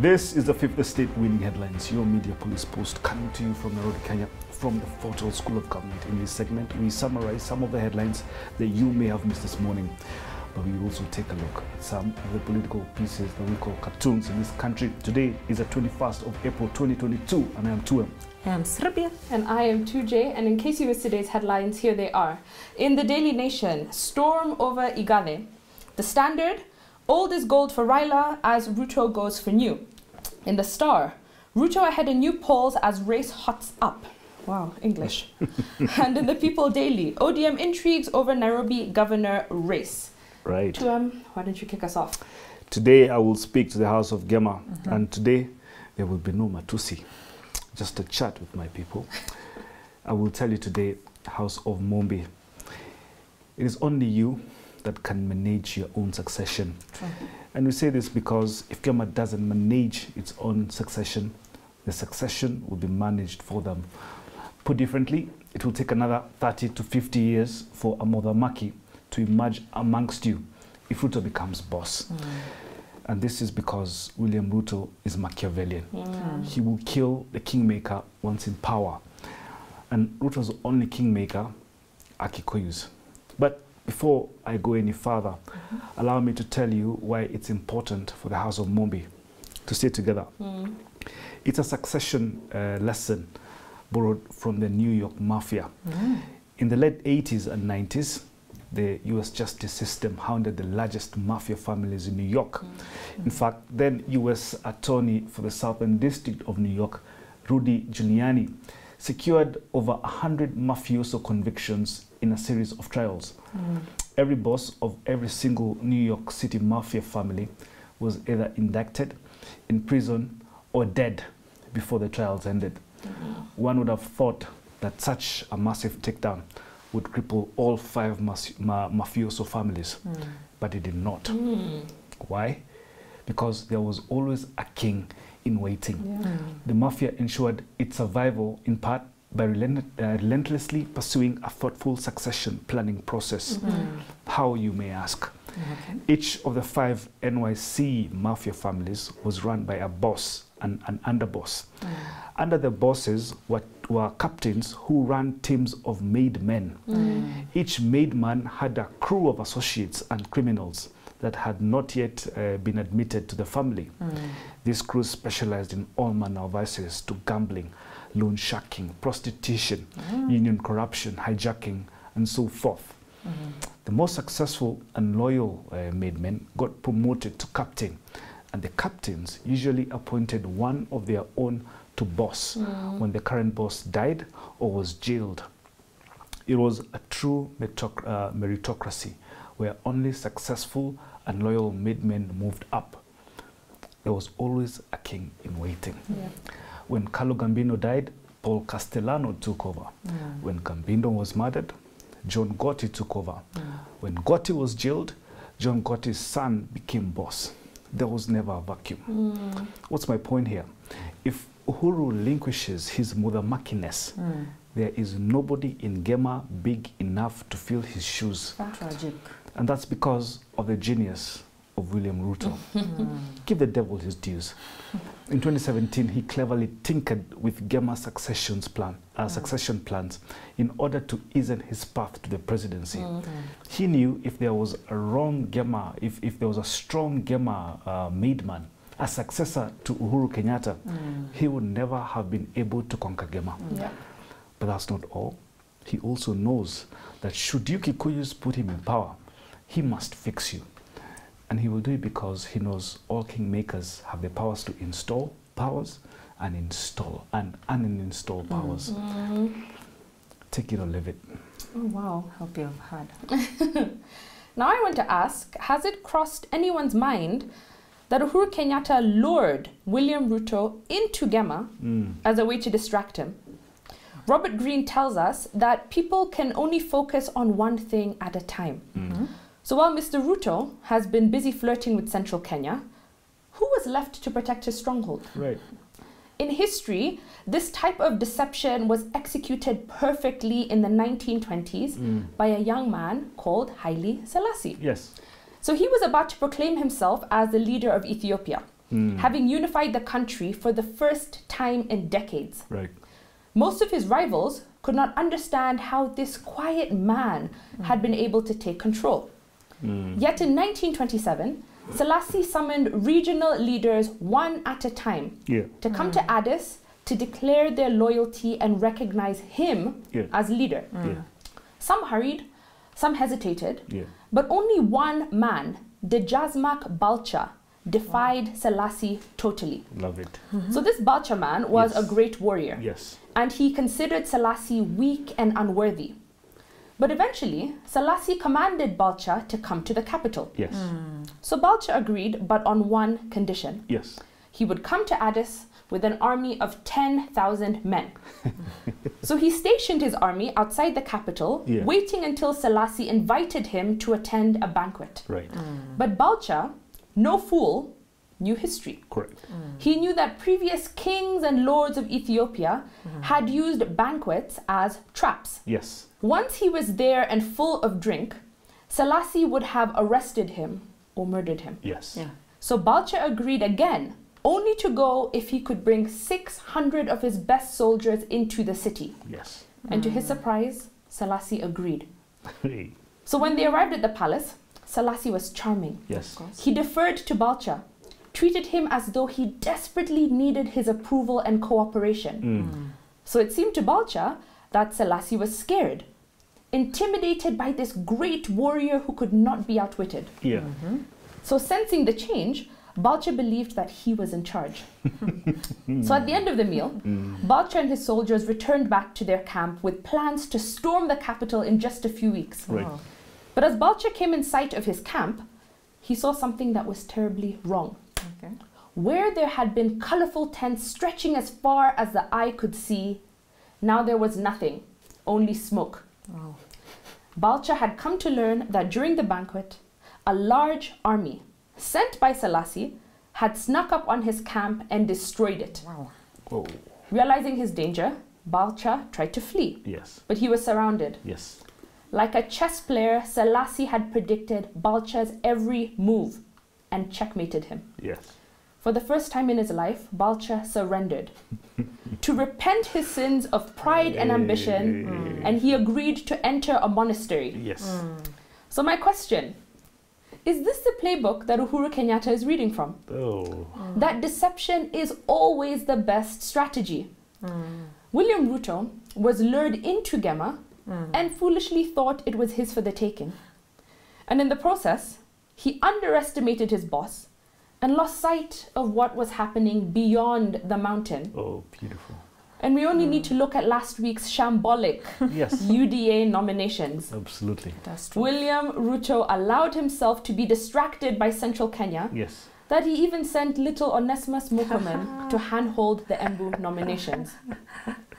This is the Fifth Estate Winning Headlines, your media police post coming to you from Nairobi, Kenya, from the Fortal School of Government. In this segment, we summarize some of the headlines that you may have missed this morning, but we also take a look at some of the political pieces that we call cartoons in this country. Today is the 21st of April 2022, and I am Tuem. I am Srabia. And I am 2J, and in case you missed today's headlines, here they are. In the Daily Nation, storm over Igale. The Standard, old is gold for Raila as Ruto goes for new. In the Star, Ruto ahead in new polls as race hots up. Wow, English. And in the People Daily, ODM intrigues over Nairobi governor race. Right. Tuem, why don't you kick us off? Today I will speak to the House of Gema, and today there will be no Matusi. Just a chat with my people. I will tell you today, House of Mombi. It is only you that can manage your own succession. And we say this because if Gema doesn't manage its own succession, the succession will be managed for them. Put differently, it will take another 30 to 50 years for a Maki to emerge amongst you if Ruto becomes boss. And this is because William Ruto is Machiavellian. He will kill the kingmaker once in power. And Ruto's only kingmaker are KIKUYUS. But before I go any further, allow me to tell you why it's important for the House of Mombi to stay together. It's a succession lesson borrowed from the New York Mafia. In the late 80s and 90s, the U.S. justice system hounded the largest mafia families in New York. In fact, then U.S. Attorney for the Southern District of New York, Rudy Giuliani, secured over 100 mafioso convictions in a series of trials. Every boss of every single New York City mafia family was either indicted, in prison, or dead before the trials ended. One would have thought that such a massive takedown would cripple all 5 mafioso families, but it did not. Why? Because there was always a king in waiting. The mafia ensured its survival in part by relentlessly pursuing a thoughtful succession planning process. How, you may ask? Each of the 5 NYC mafia families was run by a boss and an underboss. Under the bosses were captains who ran teams of made men. Each made man had a crew of associates and criminals that had not yet been admitted to the family. These crews specialized in all manner of vices, to gambling, loan sharking, prostitution, union corruption, hijacking, and so forth. The most successful and loyal made men got promoted to captain, and the captains usually appointed one of their own to boss when the current boss died or was jailed. It was a true meritocracy where only successful and loyal made men moved up. There was always a king in waiting. When Carlo Gambino died, Paul Castellano took over. When Gambino was murdered, John Gotti took over. When Gotti was jailed, John Gotti's son became boss. There was never a vacuum. What's my point here? If Uhuru relinquishes his Mudhamakiness, there is nobody in Gema big enough to fill his shoes. Tragic. And that's because of the genius of William Ruto. Give the devil his dues. In 2017, he cleverly tinkered with Gema succession plans in order to ease his path to the presidency. He knew if there was a wrong Gema, if there was a strong Gema made man, a successor to Uhuru Kenyatta, he would never have been able to conquer Gema. But that's not all. He also knows that should you KIKUYUS put him in power, he must fix you. And he will do it because he knows all kingmakers have the powers to install powers and install and uninstall powers. Take it or leave it. Oh, wow. Hope you have had. Now I want to ask, has it crossed anyone's mind that Uhuru Kenyatta lured William Ruto into Gema as a way to distract him? Robert Greene tells us that people can only focus on one thing at a time. So while Mr. Ruto has been busy flirting with central Kenya, who was left to protect his stronghold? In history, this type of deception was executed perfectly in the 1920s by a young man called Haile Selassie. Yes. So he was about to proclaim himself as the leader of Ethiopia. having unified the country for the first time in decades. Right. Most of his rivals could not understand how this quiet man had been able to take control. Yet in 1927, Selassie summoned regional leaders one at a time to come to Addis to declare their loyalty and recognize him as leader. Some hurried, some hesitated, but only one man, Dejazmak Balcha, defied Selassie totally. Love it. So this Balcha man was a great warrior. Yes. And he considered Selassie weak and unworthy. But eventually, Selassie commanded Balcha to come to the capital. Yes. So Balcha agreed, but on one condition. Yes. He would come to Addis with an army of 10,000 men. So he stationed his army outside the capital, waiting until Selassie invited him to attend a banquet. Right. But Balcha, no fool, knew history. Correct. He knew that previous kings and lords of Ethiopia had used banquets as traps. Yes. Once he was there and full of drink, Selassie would have arrested him or murdered him. Yes. So Balcha agreed again, only to go if he could bring 600 of his best soldiers into the city. Yes. And to his surprise, Selassie agreed. Hey. So when they arrived at the palace, Selassie was charming. Yes. He deferred to Balcha, treated him as though he desperately needed his approval and cooperation. So it seemed to Balcha that Selassie was scared, intimidated by this great warrior who could not be outwitted. Yeah. So sensing the change, Balcha believed that he was in charge. So at the end of the meal, Balcha and his soldiers returned back to their camp with plans to storm the capital in just a few weeks. Right. But as Balcha came in sight of his camp, he saw something that was terribly wrong. Where there had been colorful tents stretching as far as the eye could see, now there was nothing, only smoke. Balcha had come to learn that during the banquet, a large army sent by Selassie had snuck up on his camp and destroyed it. Oh. Realizing his danger, Balcha tried to flee, Yes. but he was surrounded. Yes. Like a chess player, Selassie had predicted Balcha's every move and checkmated him. Yes. For the first time in his life, Balcha surrendered to repent his sins of pride and ambition, and he agreed to enter a monastery. Yes. So my question, is this the playbook that Uhuru Kenyatta is reading from? Oh. That deception is always the best strategy. William Ruto was lured into Gema and foolishly thought it was his for the taking. And in the process, he underestimated his boss and lost sight of what was happening beyond the mountain. Oh, beautiful. And we only need to look at last week's shambolic Yes. UDA nominations. Absolutely. That's true. William Ruto allowed himself to be distracted by Central Kenya, Yes. that he even sent little Onesimus Murkomen to handhold the M.o.U nominations.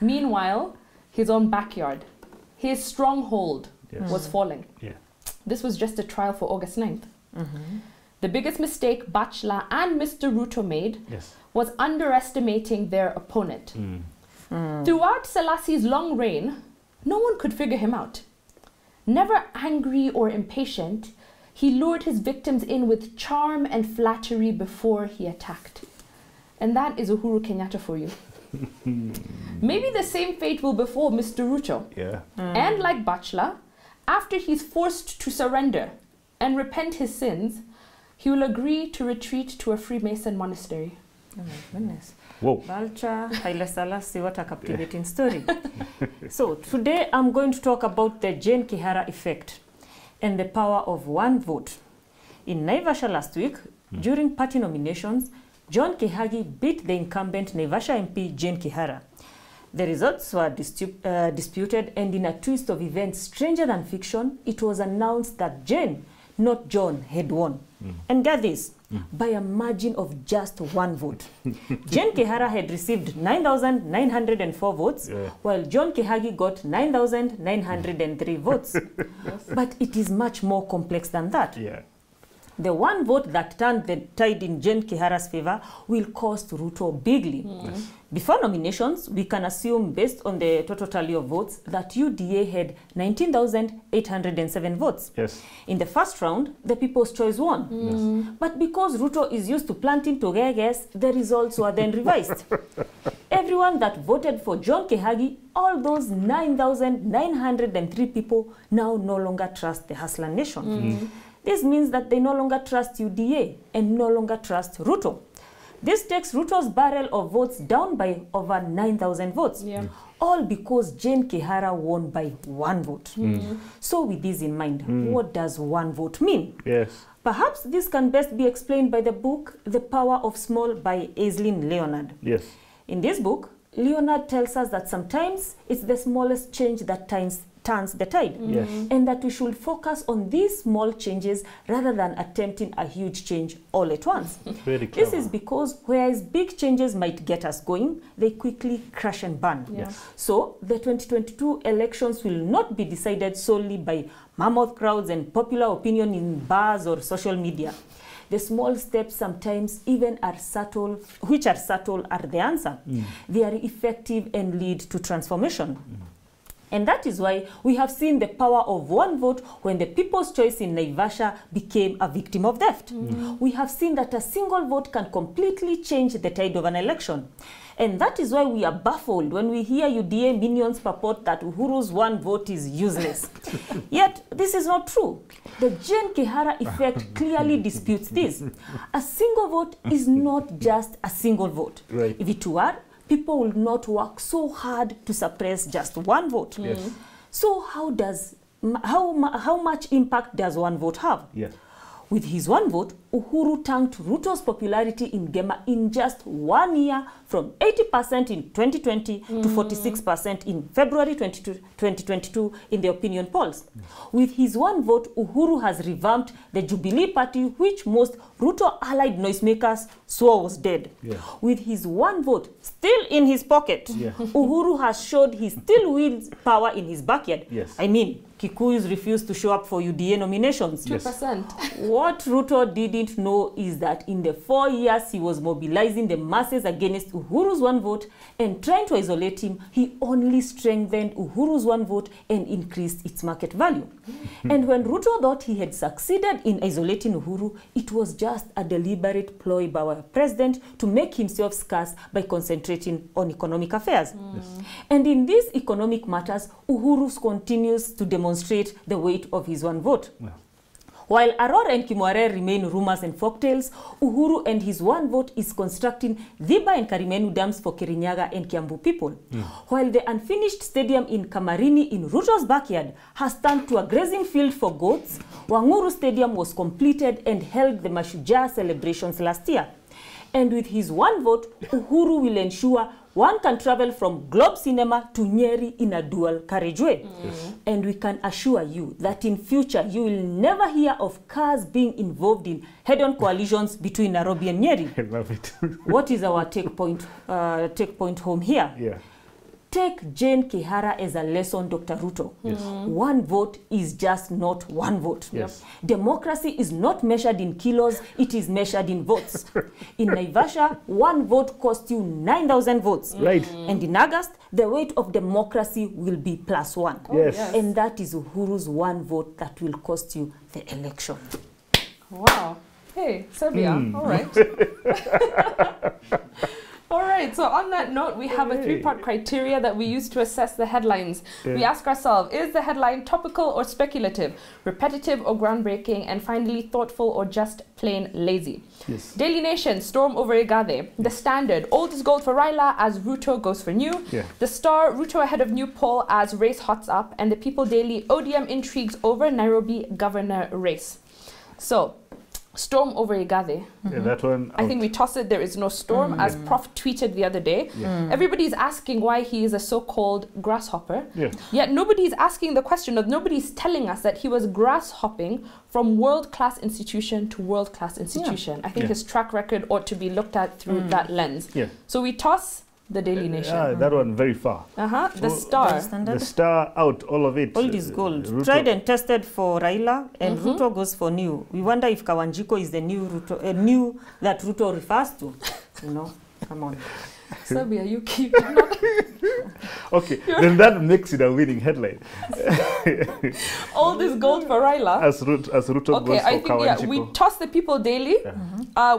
Meanwhile, his own backyard, his stronghold, was falling. Yeah. This was just a trial for August 9th. The biggest mistake Bachla and Mr. Ruto made was underestimating their opponent. Throughout Selassie's long reign, no one could figure him out. Never angry or impatient, he lured his victims in with charm and flattery before he attacked. And that is Uhuru Kenyatta for you. Maybe the same fate will befall Mr. Ruto. Yeah. And like Bachla, after he's forced to surrender and repent his sins, he will agree to retreat to a Freemason monastery. Oh my goodness. Whoa. Balcha, Haile Selassie, what a captivating story. So today I'm going to talk about the Jane Kihara effect and the power of one vote. In Naivasha last week, during party nominations, John Kihagi beat the incumbent Naivasha MP Jane Kihara. The results were disputed, and in a twist of events stranger than fiction, it was announced that Jane, not John, had won. And get this, by a margin of just one vote. Jane Kihara had received 9,904 votes, while John Kihagi got 9,903 votes. But it is much more complex than that. Yeah. The one vote that turned the tide in Jane Kihara's favor will cost Ruto bigly. Yes. Before nominations, we can assume, based on the total tally of votes, that UDA had 19,807 votes. Yes. In the first round, the People's Choice won. Yes. But because Ruto is used to planting togeges, the results were then revised. Everyone that voted for John Kehagi, all those 9,903 people, now no longer trust the Hustler Nation. This means that they no longer trust UDA and no longer trust Ruto. This takes Ruto's barrel of votes down by over 9,000 votes. Yeah. All because Jane Kihara won by one vote. So with this in mind, what does one vote mean? Yes. Perhaps this can best be explained by the book The Power of Small by Aislinn Leonard. Yes. In this book, Leonard tells us that sometimes it's the smallest change that turns the tide. Yes. And that we should focus on these small changes rather than attempting a huge change all at once. Very clever. This is because whereas big changes might get us going, they quickly crash and burn. Yeah. Yes. So the 2022 elections will not be decided solely by mammoth crowds and popular opinion in bars or social media. The small steps sometimes even are subtle, which are subtle, are the answer. They are effective and lead to transformation. And that is why we have seen the power of one vote when the People's Choice in Naivasha became a victim of theft. We have seen that a single vote can completely change the tide of an election. And that is why we are baffled when we hear UDA minions purport that Uhuru's one vote is useless. Yet, this is not true. The Jane Kihara effect clearly disputes this. A single vote is not just a single vote. Right. If it were, people will not work so hard to suppress just one vote. Yes. So how much impact does one vote have? Yes. With his one vote, Uhuru tanked Ruto's popularity in Gema in just 1 year from 80% in 2020 to 46% in February 2022 in the opinion polls. With his one vote, Uhuru has revamped the Jubilee Party, which most Ruto-allied noisemakers swore was dead. Yeah. With his one vote still in his pocket, Yeah. Uhuru has showed he still wields power in his backyard. Yes. I mean, Kikuyus refused to show up for UDA nominations. 2%. What Ruto didn't know is that in the 4 years he was mobilizing the masses against Uhuru's one vote and trying to isolate him, he only strengthened Uhuru's one vote and increased its market value. And when Ruto thought he had succeeded in isolating Uhuru, it was just a deliberate ploy by our president to make himself scarce by concentrating on economic affairs. Yes. And in these economic matters, Uhuru continues to demonstrate the weight of his one vote. Well. While Arora and Kimware remain rumors and folktales, Uhuru and his one vote is constructing Dhiba and Karimenu dams for Kirinyaga and Kiambu people. While the unfinished stadium in Kamarini in Ruto's backyard has turned to a grazing field for goats, Wanguru Stadium was completed and held the Mashujaa celebrations last year. And with his one vote, Uhuru will ensure one can travel from Globe Cinema to Nyeri in a dual carriageway. And we can assure you that in future, you will never hear of cars being involved in head-on collisions between Nairobi and Nyeri. I love it. What is our take point home here? Yeah. Take Jane Kihara as a lesson, Dr. Ruto. Yes. One vote is just not one vote. Yes. Democracy is not measured in kilos, it is measured in votes. In Naivasha, one vote cost you 9,000 votes. Right. And in August, the weight of democracy will be +1. Yes. yes. And that is Uhuru's one vote that will cost you the election. Wow. Hey, Serbia. All right. All right, so on that note, we have a 3-part criteria that we use to assess the headlines. Yeah. We ask ourselves, is the headline topical or speculative, repetitive or groundbreaking, and finally thoughtful or just plain lazy? Yes. Daily Nation, storm over Igade. The Standard, old is gold for Raila as Ruto goes for new. Yeah. The Star, Ruto ahead of new poll as race hots up. And the People Daily, ODM intrigues over Nairobi governor race. So, storm over Igade. Yeah, that one. I think we toss it, there is no storm, as Prof tweeted the other day. Everybody's asking why he is a so-called grasshopper. Yeah. Yet nobody's asking the question of, nobody's telling us that he was grasshopping from world-class institution to world-class institution. I think Yeah. his track record ought to be looked at through that lens. Yeah. So we toss The Daily Nation. That one very far. The Star. The Star out, all of it. Old is gold. Ruto. Tried and tested for Raila, and Ruto goes for new. We wonder if Kawanjiko is the new Ruto, new that Ruto refers to. You know, come on. Sabia, you keep Okay, then that makes it a winning headline. All this gold for Raila. As Ruto Okay, goes for I think Kawanjiko. we toss the People Daily.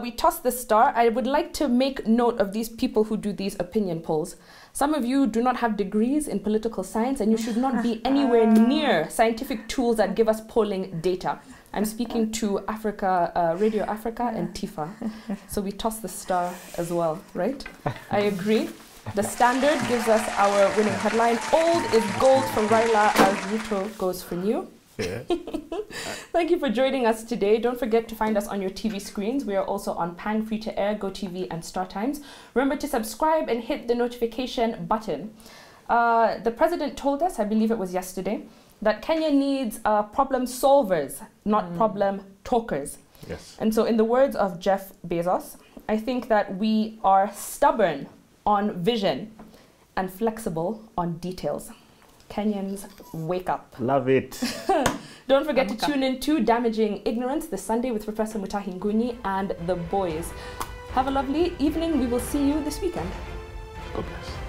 We toss the Star. I would like to make note of these people who do these opinion polls. Some of you do not have degrees in political science, and you should not be anywhere near scientific tools that give us polling data. I'm speaking to Africa, Radio Africa and TIFA. So we toss the Star as well, right? I agree. The Standard gives us our winning headline. Old is gold for Raila as Ruto goes for new. Yeah. Thank you for joining us today. Don't forget to find us on your TV screens. We are also on Pan, Free to Air, GoTV and Star Times. Remember to subscribe and hit the notification button. The president told us, I believe it was yesterday, that Kenya needs problem solvers, not problem talkers. Yes. And so in the words of Jeff Bezos, I think that we are stubborn on vision and flexible on details. Kenyans, wake up. Love it. Don't forget to tune in to Damaging Ignorance this Sunday with Professor Mutahi Nguni and the boys. Have a lovely evening. We will see you this weekend. God bless.